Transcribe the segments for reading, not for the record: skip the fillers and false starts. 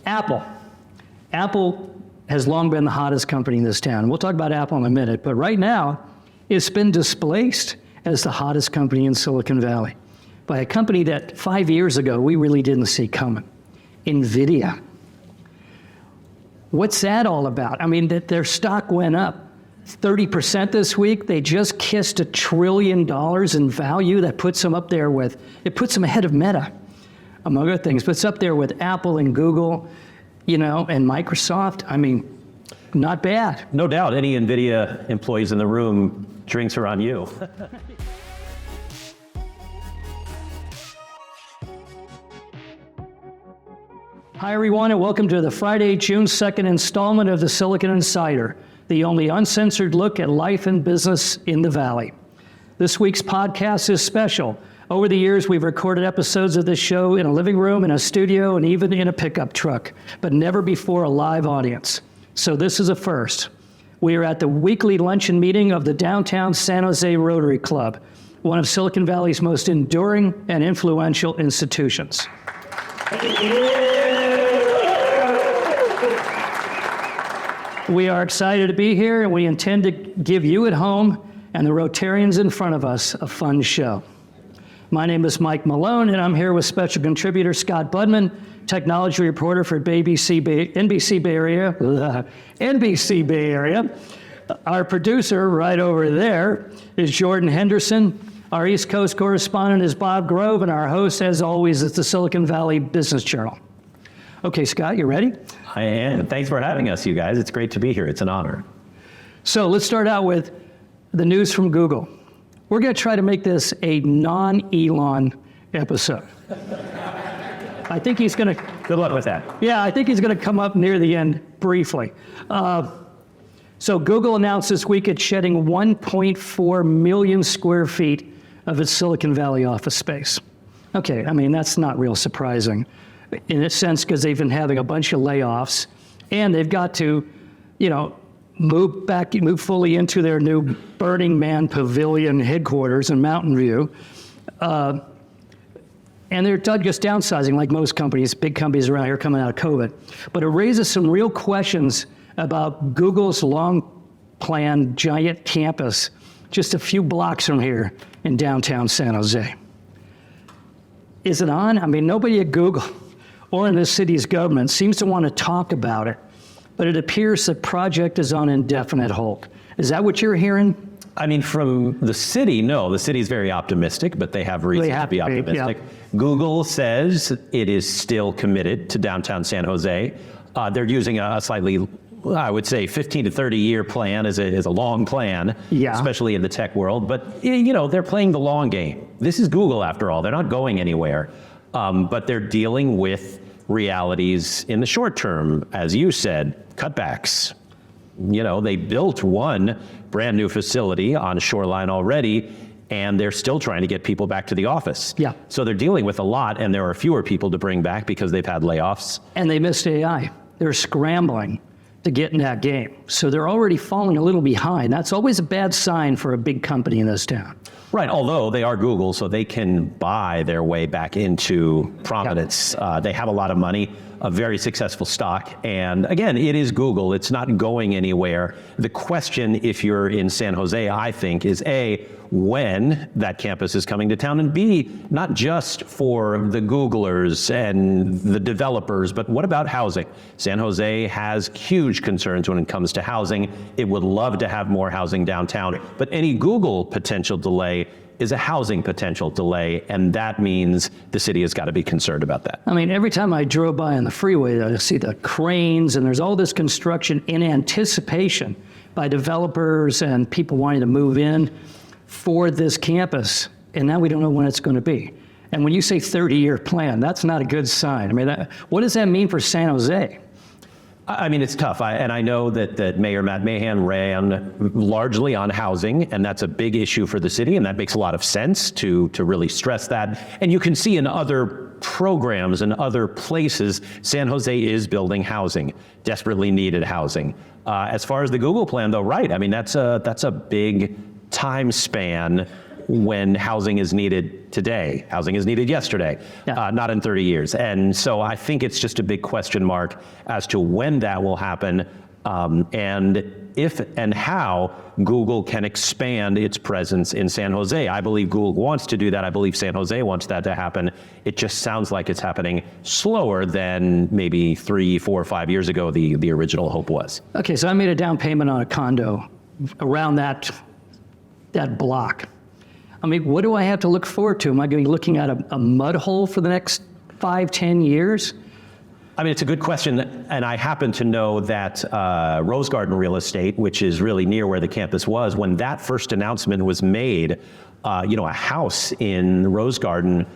Apple. Apple has long been the hottest company in this town. We'll talk about Apple in a minute, but right now, it's been displaced as the hottest company in Silicon Valley by a company that 5 years ago we really didn't see coming, Nvidia. What's that all about? I mean, that their stock went up 30% this week. They just kissed $1 trillion in value. That puts them up there with, it puts them ahead of Meta, among other things, but it's up there with Apple and Google, you know, and Microsoft. I mean, not bad. No doubt, any Nvidia employees in the room, drinks are on you. Hi everyone, and welcome to the Friday, June 2nd installment of the Silicon Insider, the only uncensored look at life and business in the Valley. This week's podcast is special. Over the years, we've recorded episodes of this show in a living room, in a studio, and even in a pickup truck, but never before a live audience. So this is a first. We are at the weekly luncheon meeting of the downtown San Jose Rotary Club, one of Silicon Valley's most enduring and influential institutions. We are excited to be here, and we intend to give you at home and the Rotarians in front of us a fun show. My name is Mike Malone, and I'm here with special contributor Scott Budman, technology reporter for NBC Bay Area. Our producer right over there is Jordan Henderson. Our East Coast correspondent is Bob Grove, and our host, as always, is the Silicon Valley Business Journal. Okay, Scott, you ready? I am. Thanks for having us, you guys. It's great to be here. It's an honor. So let's start out with the news from Google. We're going to try to make this a non-Elon episode. I think he's going to... Good luck with that. Yeah, I think he's going to come up near the end briefly. So Google announced this week it's shedding 1.4 million square feet of its Silicon Valley office space. Okay, I mean, that's not real surprising in a sense because they've been having a bunch of layoffs and they've got to, you know, move fully into their new Burning Man Pavilion headquarters in Mountain View. And they're just downsizing like most companies, big companies around here coming out of COVID. But it raises some real questions about Google's long-planned giant campus just a few blocks from here in downtown San Jose. Is it on? I mean, nobody at Google or in this city's government seems to want to talk about it, but it appears the project is on indefinite hold. Is that what you're hearing? I mean, from the city, no. The city's very optimistic, but they have reason to be optimistic. Yeah. Google says it is still committed to downtown San Jose. They're using a slightly, I would say, 15 to 30-year plan is a long plan, especially in the tech world. But, you know, they're playing the long game. This is Google, after all. They're not going anywhere. But they're dealing with realities in the short term, as you said, cutbacks. You know, they built one brand new facility on Shoreline already, and they're still trying to get people back to the office. Yeah. So they're dealing with a lot, and there are fewer people to bring back because they've had layoffs. And they missed AI. They're scrambling to get in that game. So they're already falling a little behind. That's always a bad sign for a big company in this town. Right, although they are Google, so they can buy their way back into prominence. Yeah. They have a lot of money, a very successful stock, and again, it is Google. It's not going anywhere. The question, if you're in San Jose, I think, is A, when that campus is coming to town, and B, not just for the Googlers and the developers, but what about housing? San Jose has huge concerns when it comes to housing. It would love to have more housing downtown, but any Google potential delay is a housing potential delay, and that means the city has got to be concerned about that. I mean, every time I drove by on the freeway, I see the cranes, and there's all this construction in anticipation by developers and people wanting to move in for this campus, and now we don't know when it's going to be. And when you say 30-year plan, that's not a good sign. I mean, what does that mean for San Jose? I mean, it's tough. And I know that Mayor Matt Mahan ran largely on housing, and that's a big issue for the city, and that makes a lot of sense to really stress that. And you can see in other programs and other places, San Jose is building housing, desperately needed housing. As far as the Google plan, though, right, I mean, that's a big time span when housing is needed today. Housing is needed yesterday, not in 30 years. And so I think it's just a big question mark as to when that will happen, and if and how Google can expand its presence in San Jose. I believe Google wants to do that. I believe San Jose wants that to happen. It just sounds like it's happening slower than maybe 3, 4, 5 years ago the original hope was. Okay, so I made a down payment on a condo around that block. I mean, what do I have to look forward to? Am I going to be looking at a mud hole for the next 5, 10 years? I mean, it's a good question, and I happen to know that Rose Garden Real Estate, which is really near where the campus was, when that first announcement was made, a house in Rose Garden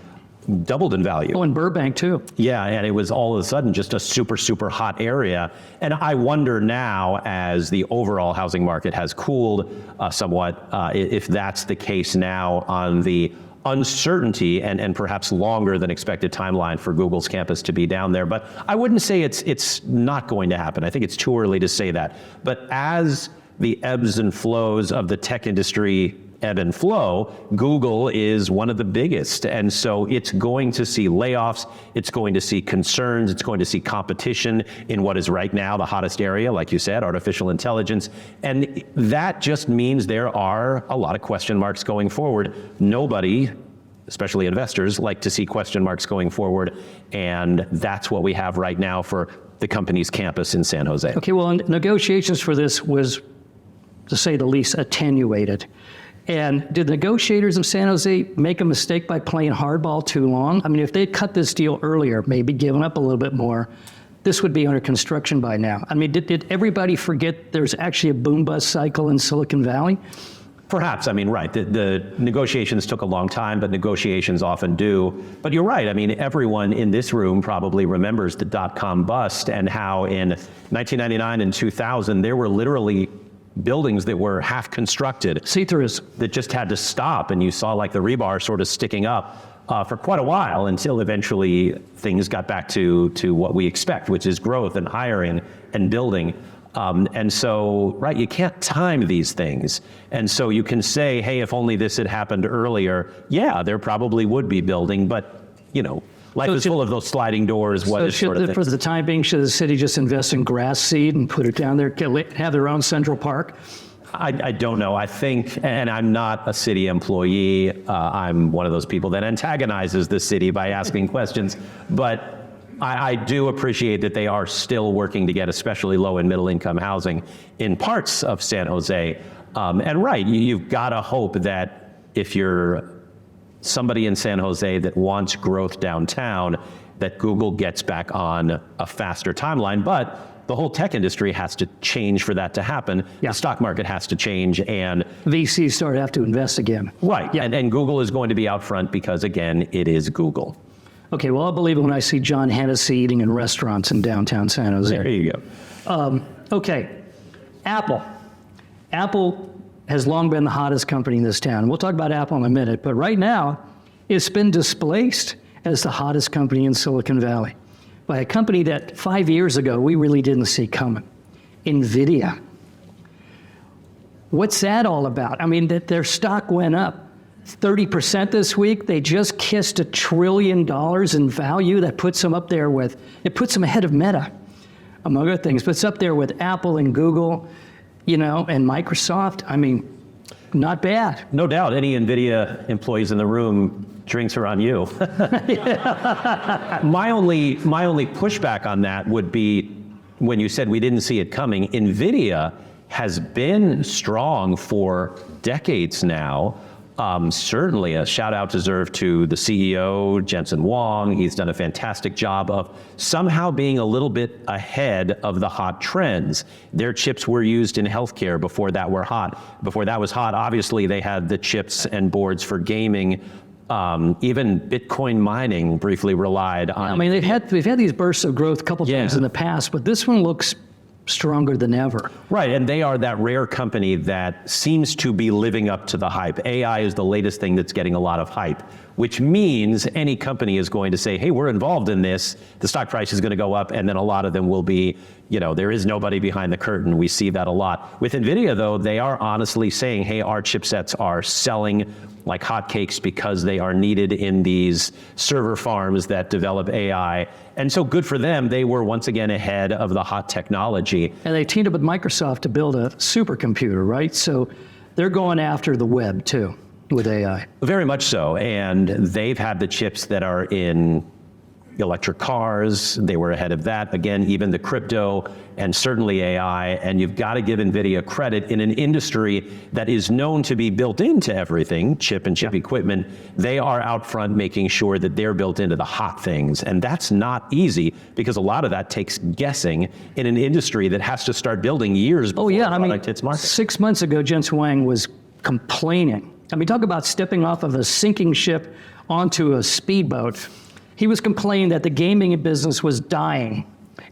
doubled in value. Oh, in Burbank too. Yeah, and it was all of a sudden just a super, super hot area. And I wonder now, as the overall housing market has cooled somewhat, if that's the case now on the uncertainty and perhaps longer than expected timeline for Google's campus to be down there. But I wouldn't say it's not going to happen. I think it's too early to say that. But as the ebbs and flows of the tech industry ebb and flow, Google is one of the biggest. And so it's going to see layoffs, it's going to see concerns, it's going to see competition in what is right now the hottest area, like you said, artificial intelligence. And that just means there are a lot of question marks going forward. Nobody, especially investors, like to see question marks going forward. And that's what we have right now for the company's campus in San Jose. Okay, well, negotiations for this was, to say the least, attenuated. And did the negotiators of San Jose make a mistake by playing hardball too long? I mean, if they'd cut this deal earlier, maybe given up a little bit more, this would be under construction by now. I mean, did everybody forget there's actually a boom-bust cycle in Silicon Valley? Perhaps. I mean, right. The negotiations took a long time, but negotiations often do. But you're right. I mean, everyone in this room probably remembers the dot-com bust and how in 1999 and 2000, there were literally buildings that were half constructed. See-throughs. That just had to stop, and you saw like the rebar sort of sticking up for quite a while until eventually things got back to what we expect, which is growth and hiring and building. And so, right, you can't time these things. And so you can say, hey, if only this had happened earlier, yeah, there probably would be building, but, life is full of those sliding doors. For the time being, should the city just invest in grass seed and put it down there, have their own Central Park? I don't know. I think, and I'm not a city employee, I'm one of those people that antagonizes the city by asking questions, but I do appreciate that they are still working to get especially low and middle income housing in parts of San Jose. And right, you've got to hope that if you're somebody in San Jose that wants growth downtown, that Google gets back on a faster timeline. But the whole tech industry has to change for that to happen. Yeah. The stock market has to change, and VCs start to have to invest again. Right, yeah. And Google is going to be out front because, again, it is Google. Okay, well, I'll believe it when I see John Hennessy eating in restaurants in downtown San Jose. There you go. Okay, Apple. Apple has long been the hottest company in this town. We'll talk about Apple in a minute, but right now, it's been displaced as the hottest company in Silicon Valley by a company that 5 years ago we really didn't see coming, Nvidia. What's that all about? I mean, that their stock went up 30% this week. They just kissed $1 trillion in value. That puts them up there it puts them ahead of Meta, among other things, but it's up there with Apple and Google, and Microsoft. I mean, not bad. No doubt. Any Nvidia employees in the room, drinks are on you. My only pushback on that would be when you said we didn't see it coming. Nvidia has been strong for decades now. Certainly a shout out deserved to the CEO, Jensen Huang. He's done a fantastic job of somehow being a little bit ahead of the hot trends. Their chips were used in healthcare before that was hot. Obviously, they had the chips and boards for gaming. Even Bitcoin mining briefly relied on. I mean, we've had these bursts of growth a couple times in the past, but this one looks stronger than ever. Right, and they are that rare company that seems to be living up to the hype. AI is the latest thing that's getting a lot of hype. which means any company is going to say, hey, we're involved in this. The stock price is going to go up, and then a lot of them will be, there is nobody behind the curtain. We see that a lot. With Nvidia, though, they are honestly saying, hey, our chipsets are selling like hotcakes because they are needed in these server farms that develop AI. And so good for them. They were once again ahead of the hot technology. And they teamed up with Microsoft to build a supercomputer, right? So they're going after the web too with AI. Very much so. And they've had the chips that are in electric cars. They were ahead of that. Again, even the crypto and certainly AI. And you've got to give NVIDIA credit in an industry that is known to be built into everything, chip and chip equipment. They are out front making sure that they're built into the hot things. And that's not easy because a lot of that takes guessing in an industry that has to start building years before the product hits market. 6 months ago, Jens Wang was complaining. Talk about stepping off of a sinking ship onto a speedboat. He was complaining that the gaming business was dying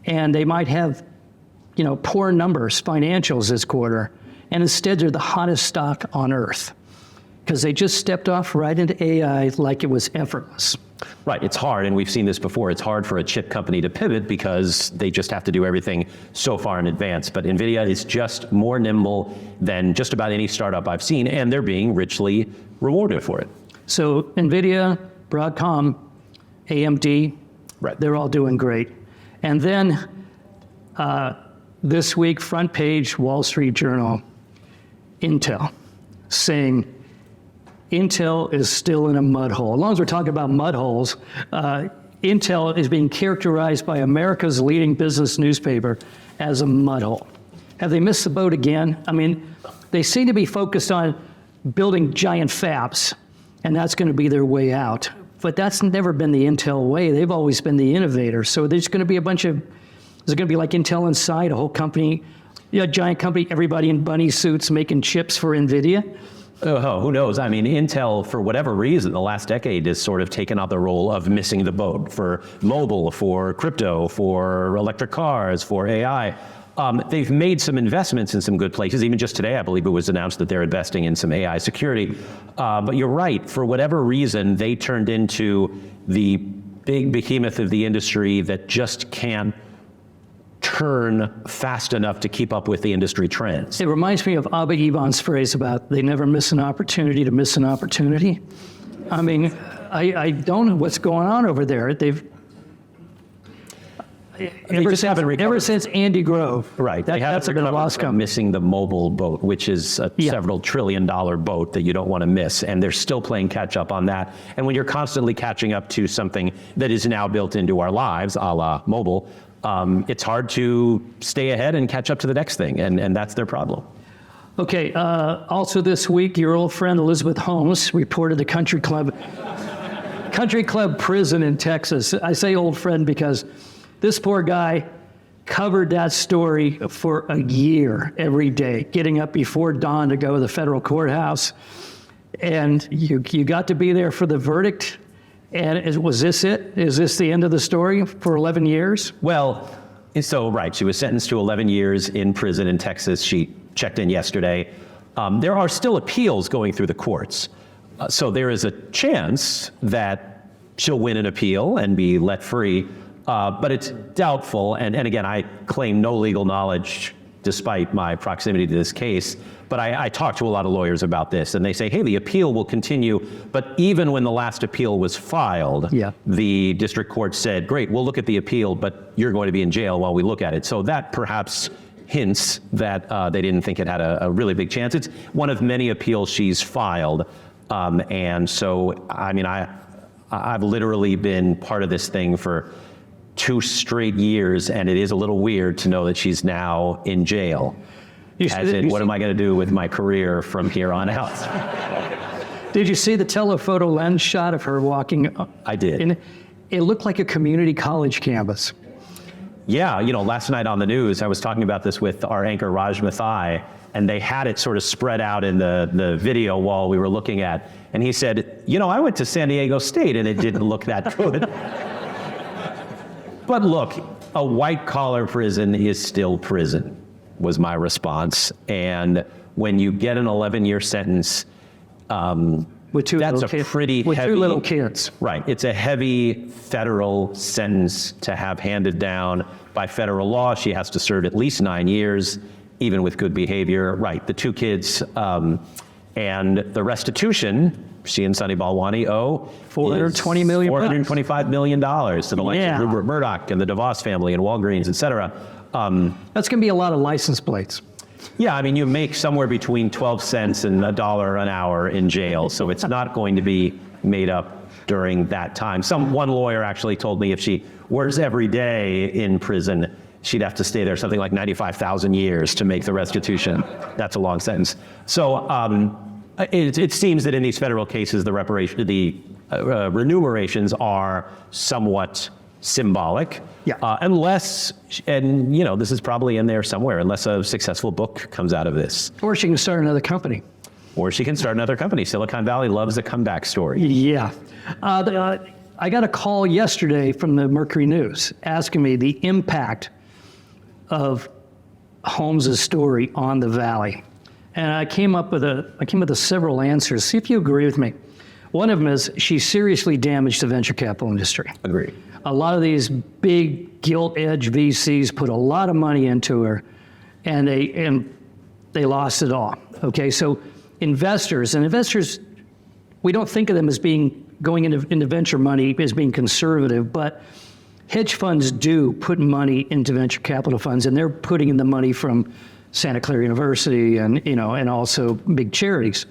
and they might have, poor numbers, financials this quarter. And instead they're the hottest stock on earth because they just stepped off right into AI like it was effortless. Right, it's hard, and we've seen this before. It's hard for a chip company to pivot because they just have to do everything so far in advance. But NVIDIA is just more nimble than just about any startup I've seen, and they're being richly rewarded for it. So NVIDIA, Broadcom, AMD, right, they're all doing great. And then this week, front page, Wall Street Journal, Intel, saying Intel is still in a mud hole. As long as we're talking about mud holes, Intel is being characterized by America's leading business newspaper as a mud hole. Have they missed the boat again? They seem to be focused on building giant fabs, and that's going to be their way out. But that's never been the Intel way. They've always been the innovator. So there's going to be is it going to be like Intel Inside, a whole company, a giant company, everybody in bunny suits making chips for NVIDIA? Oh, who knows? Intel, for whatever reason, the last decade has sort of taken on the role of missing the boat for mobile, for crypto, for electric cars, for AI. They've made some investments in some good places. Even just today, I believe it was announced that they're investing in some AI security. But you're right, for whatever reason, they turned into the big behemoth of the industry that just can't turn fast enough to keep up with the industry trends. It reminds me of Abba Eban's phrase about they never miss an opportunity to miss an opportunity. I don't know what's going on over there. Ever since Andy Grove, right? That's been a lost company. Missing the mobile boat, which is a several $1 trillion boat that you don't want to miss, and they're still playing catch up on that. And when you're constantly catching up to something that is now built into our lives, a la mobile, it's hard to stay ahead and catch up to the next thing, and that's their problem. Okay. Also this week, your old friend Elizabeth Holmes reported the Country Club prison in Texas. I say old friend because this poor guy covered that story for a year every day, getting up before dawn to go to the federal courthouse. And you got to be there for the verdict. And was this it? Is this the end of the story for 11 years? Well, so right, she was sentenced to 11 years in prison in Texas. She checked in yesterday. There are still appeals going through the courts. So there is a chance that she'll win an appeal and be let free. But it's doubtful, and again, I claim no legal knowledge despite my proximity to this case, but I talked to a lot of lawyers about this, and they say, hey, the appeal will continue, but even when the last appeal was filed, the district court said, great, we'll look at the appeal, but you're going to be in jail while we look at it. So that perhaps hints that they didn't think it had a really big chance. It's one of many appeals she's filed, and so, I've literally been part of this thing for 2 straight years, and it is a little weird to know that she's now in jail. What am I going to do with my career from here on out? Did you see the telephoto lens shot of her walking? I did. It looked like a community college campus. Yeah, last night on the news, I was talking about this with our anchor Raj Mathai, and they had it sort of spread out in the video wall we were looking at, and he said, I went to San Diego State, and it didn't look that good. But look, a white-collar prison is still prison, was my response. And when you get an 11-year sentence, with two That's little a pretty with heavy, two little kids. Right. It's a heavy federal sentence to have handed down by federal law. She has to serve at least 9 years, even with good behavior. Right. The two kids and the restitution, she and Sunny Balwani owe $420 million. $425 million to the likes of Rupert Murdoch and the DeVos family and Walgreens, et cetera. That's going to be a lot of license plates. Yeah, I mean, you make somewhere between 12 cents and $1 an hour in jail, so it's not going to be made up during that time. One lawyer actually told me if she works every day in prison, she'd have to stay there something like 95,000 years to make the restitution. That's a long sentence. So it seems that in these federal cases, the remunerations are somewhat symbolic. Yeah. Unless, and you know, this is probably in there somewhere, unless a successful book comes out of this. Or she can start another company. Or she can start another company. Silicon Valley loves a comeback story. Yeah. I got a call yesterday from the Mercury News asking me the impact of Holmes' story on the Valley. And I came up with several answers. See if you agree with me. One of them is she seriously damaged the venture capital industry. Agreed. A lot of these big gilt-edge VCs put a lot of money into her, and they lost it all. Okay, so investors, we don't think of them as going into venture money as being conservative, but hedge funds do put money into venture capital funds, and they're putting in the money from Santa Clara University and also big charities.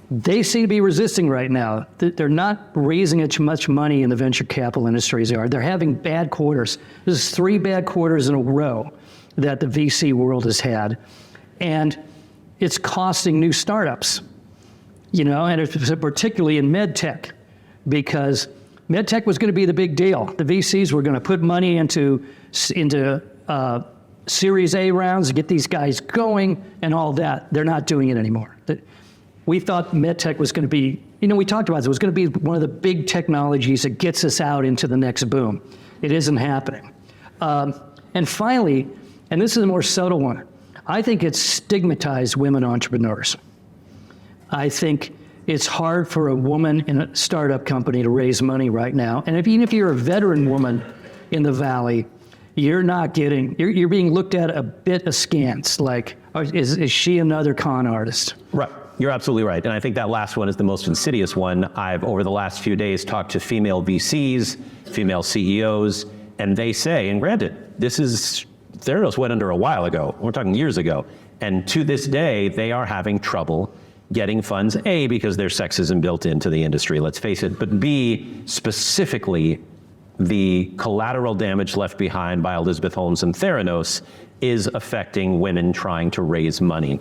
They seem to be resisting right now. They're not raising as much money in the venture capital industry as they are. They're having bad quarters. This is 3 bad quarters in a row that the VC world has had. And it's costing new startups, and it's particularly in med tech, because med tech was going to be the big deal. The VCs were going to put money into Series A rounds to get these guys going and all that. They're not doing it anymore. We thought medtech was going to be, we talked about this, it was going to be one of the big technologies that gets us out into the next boom. It isn't happening. And finally, and this is a more subtle one, I think it's stigmatized women entrepreneurs. I think it's hard for a woman in a startup company to raise money right now. And even if you're a veteran woman in the Valley, you're being looked at a bit askance, like, is she another con artist? Right. You're absolutely right. And I think that last one is the most insidious one. I've, over the last few days, talked to female VCs, female CEOs, and they say, and granted, Theranos went under a while ago. We're talking years ago. And to this day, they are having trouble getting funds, A, because there's sexism built into the industry, let's face it, but B, specifically, the collateral damage left behind by Elizabeth Holmes and Theranos is affecting women trying to raise money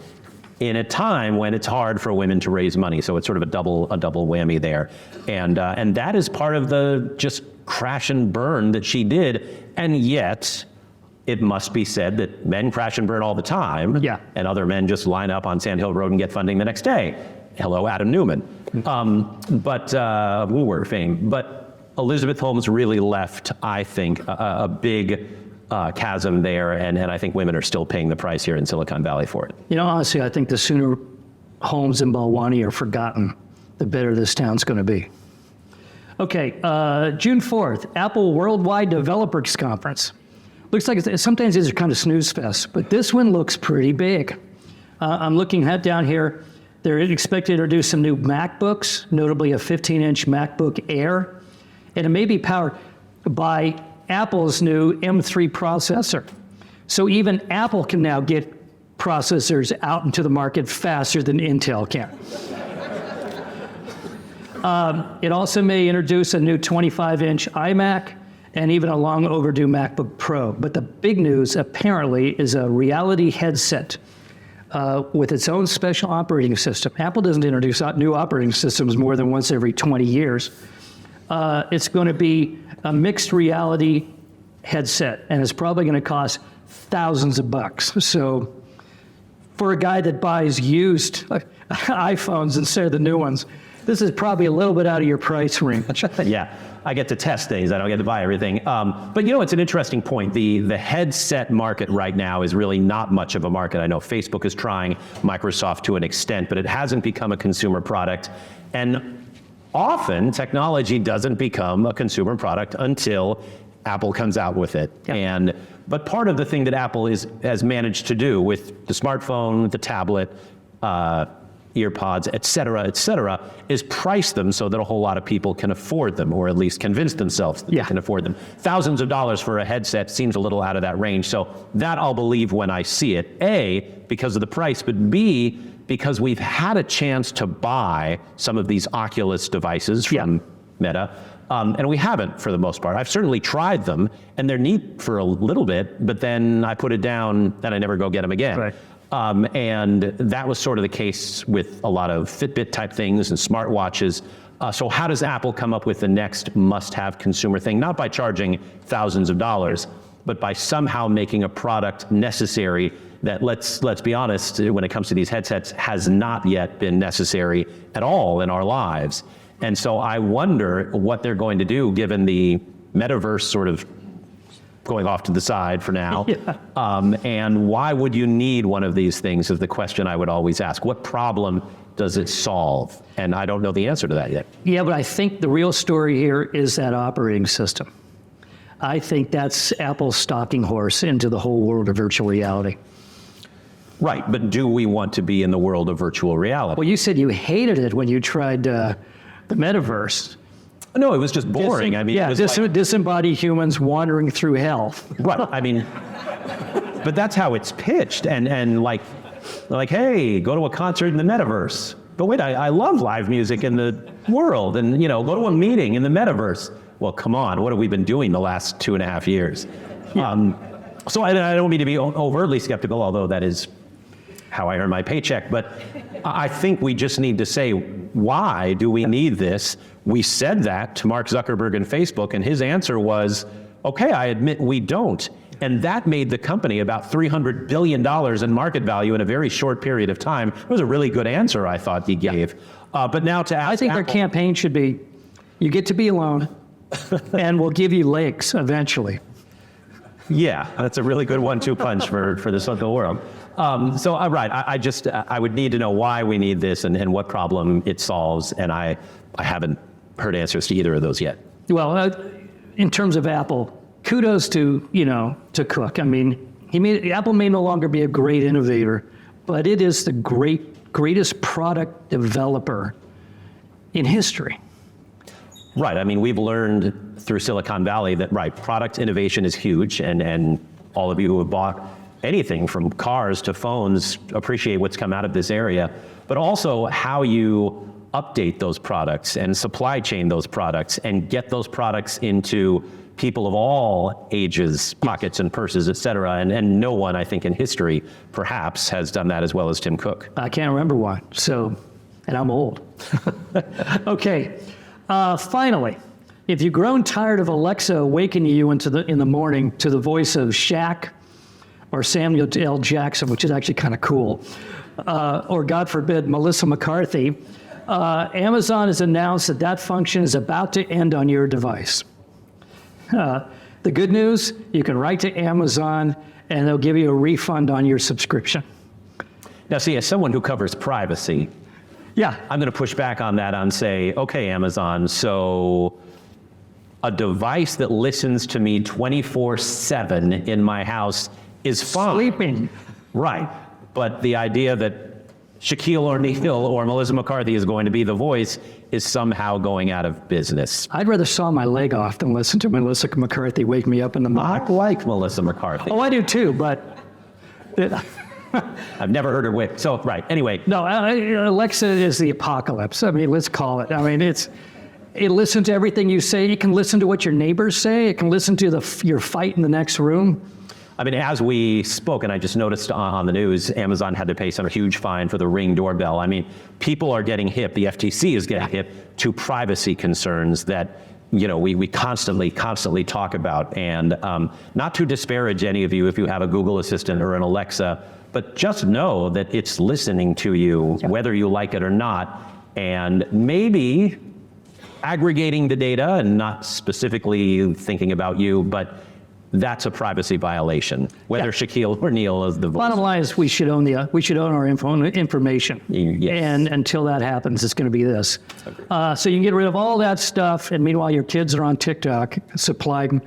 in a time when it's hard for women to raise money. So it's sort of a double whammy there. And that is part of the just crash and burn that she did. And yet, it must be said that men crash and burn all the time. Yeah. And other men just line up on Sand Hill Road and get funding the next day. Hello, Adam Newman. But WooWork fame. But Elizabeth Holmes really left, I think, a big chasm there, and I think women are still paying the price here in Silicon Valley for it. Honestly, I think the sooner Holmes and Balwani are forgotten, the better this town's going to be. Okay, June 4th, Apple Worldwide Developers Conference. Looks like sometimes these are kind of snooze fests, but this one looks pretty big. I'm looking down here. They're expected to introduce some new MacBooks, notably a 15-inch MacBook Air, and it may be powered by Apple's new M3 processor. So even Apple can now get processors out into the market faster than Intel can. It also may introduce a new 25-inch iMac and even a long overdue MacBook Pro. But the big news apparently is a reality headset with its own special operating system. Apple doesn't introduce new operating systems more than once every 20 years. It's going to be a mixed reality headset, and it's probably going to cost thousands of bucks. So for a guy that buys used iPhones instead of the new ones, this is probably a little bit out of your price range. Yeah, I get to test things. I don't get to buy everything. But it's an interesting point. The headset market right now is really not much of a market. I know Facebook is trying, Microsoft to an extent, but it hasn't become a consumer product. And often technology doesn't become a consumer product until Apple comes out with it. Yep. But part of the thing that Apple has managed to do with the smartphone, the tablet, earpods, et cetera, is price them so that a whole lot of people can afford them, or at least convince themselves that they can afford them. Thousands of dollars for a headset seems a little out of that range. So that I'll believe when I see it. A, because of the price, but B, because we've had a chance to buy some of these Oculus devices from Meta. And we haven't for the most part. I've certainly tried them, and they're neat for a little bit, but then I put it down and I never go get them again. Right. And that was sort of the case with a lot of Fitbit type things and smartwatches. So how does Apple come up with the next must-have consumer thing? Not by charging thousands of dollars, but by somehow making a product necessary that, let's be honest, when it comes to these headsets, has not yet been necessary at all in our lives. And so I wonder what they're going to do, given the metaverse sort of going off to the side for now. And why would you need one of these things is the question I would always ask. What problem does it solve? And I don't know the answer to that yet. Yeah, but I think the real story here is that operating system. I think that's Apple's stalking horse into the whole world of virtual reality. Right, but do we want to be in the world of virtual reality? Well, you said you hated it when you tried the metaverse. No, it was just boring. I mean, yeah, it was disembodied humans wandering through hell. Right. I mean, but that's how it's pitched, and like, hey, go to a concert in the metaverse. But wait, I love live music in the world, and go to a meeting in the metaverse. Well, come on, what have we been doing the last 2.5 years? Yeah. So I don't mean to be overtly skeptical, although that is how I earn my paycheck. But I think we just need to say, why do we need this? We said that to Mark Zuckerberg and Facebook, and his answer was, okay, I admit we don't. And that made the company about $300 billion in market value in a very short period of time. It was a really good answer, I thought he gave. But now to ask I think Apple, their campaign should be, you get to be alone, and we'll give you lakes eventually. Yeah, that's a really good 1-2 punch for the social world. Right, I would need to know why we need this and what problem it solves, and I haven't heard answers to either of those yet. Well, in terms of Apple, kudos to Cook. I mean, Apple may no longer be a great innovator, but it is the greatest product developer in history. Right. I mean, we've learned through Silicon Valley that, product innovation is huge, and all of you who have bought anything from cars to phones appreciate what's come out of this area, but also how you update those products and supply chain those products and get those products into people of all ages, pockets and purses, et cetera. And no one, I think, in history, perhaps, has done that as well as Tim Cook. I can't remember one, and I'm old. Okay. Finally, if you've grown tired of Alexa awakening you in the morning to the voice of Shaq or Samuel L. Jackson, which is actually kind of cool, or God forbid, Melissa McCarthy, Amazon has announced that function is about to end on your device. The good news, you can write to Amazon and they'll give you a refund on your subscription. Now, see, as someone who covers privacy, I'm going to push back on that and say, okay, Amazon, so a device that listens to me 24/7 in my house is fine. Sleeping. Right. But the idea that Shaquille O'Neal or Melissa McCarthy is going to be the voice is somehow going out of business. I'd rather saw my leg off than listen to Melissa McCarthy wake me up in the morning. I like Melissa McCarthy. Oh, I do too, but... I've never heard her wake. So, anyway. No, Alexa is the apocalypse. I mean, let's call it. I mean, it listens to everything you say. It can listen to what your neighbors say. It can listen to your fight in the next room. I mean, as we spoke, and I just noticed on the news, Amazon had to pay some huge fine for the Ring doorbell. I mean, people are getting hip, the FTC is getting hip to privacy concerns that, we constantly talk about. And not to disparage any of you if you have a Google Assistant or an Alexa, but just know that it's listening to you, whether you like it or not, and maybe aggregating the data and not specifically thinking about you, but that's a privacy violation, whether Shaquille O'Neal is the voice. Bottom line is we should own our information. Yes. And until that happens, it's going to be this. So you can get rid of all that stuff, and meanwhile your kids are on TikTok supplying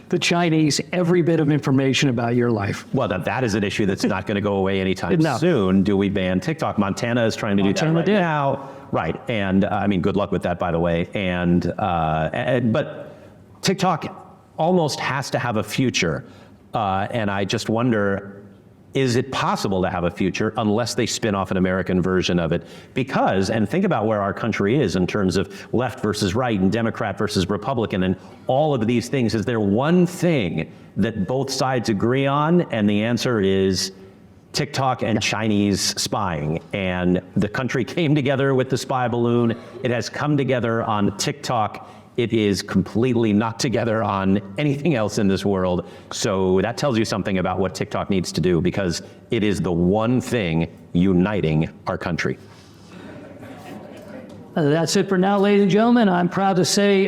the Chinese every bit of information about your life. Well, that is an issue that's not going to go away anytime soon. Do we ban TikTok? Montana is trying to do that right now. Right, and I mean, good luck with that, by the way. But TikTok almost has to have a future, and I just wonder, is it possible to have a future unless they spin off an American version of it? Because, and think about where our country is in terms of left versus right and Democrat versus Republican and all of these things. Is there one thing that both sides agree on? And the answer is TikTok and Chinese spying. And the country came together with the spy balloon. It has come together on TikTok. It is completely not together on anything else in this world. So that tells you something about what TikTok needs to do, because it is the one thing uniting our country. That's it for now, ladies and gentlemen. I'm proud to say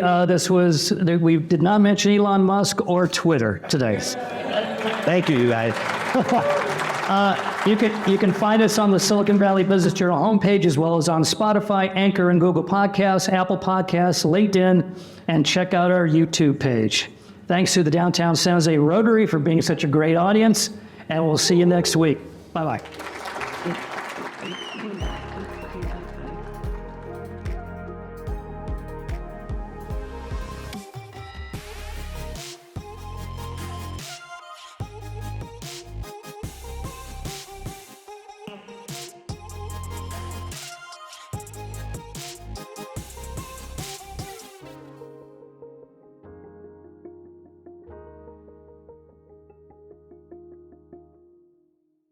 we did not mention Elon Musk or Twitter today. Thank you, you guys. You can find us on the Silicon Valley Business Journal homepage, as well as on Spotify, Anchor, and Google Podcasts, Apple Podcasts, LinkedIn, and check out our YouTube page. Thanks to the Downtown San Jose Rotary for being such a great audience, and we'll see you next week. Bye-bye.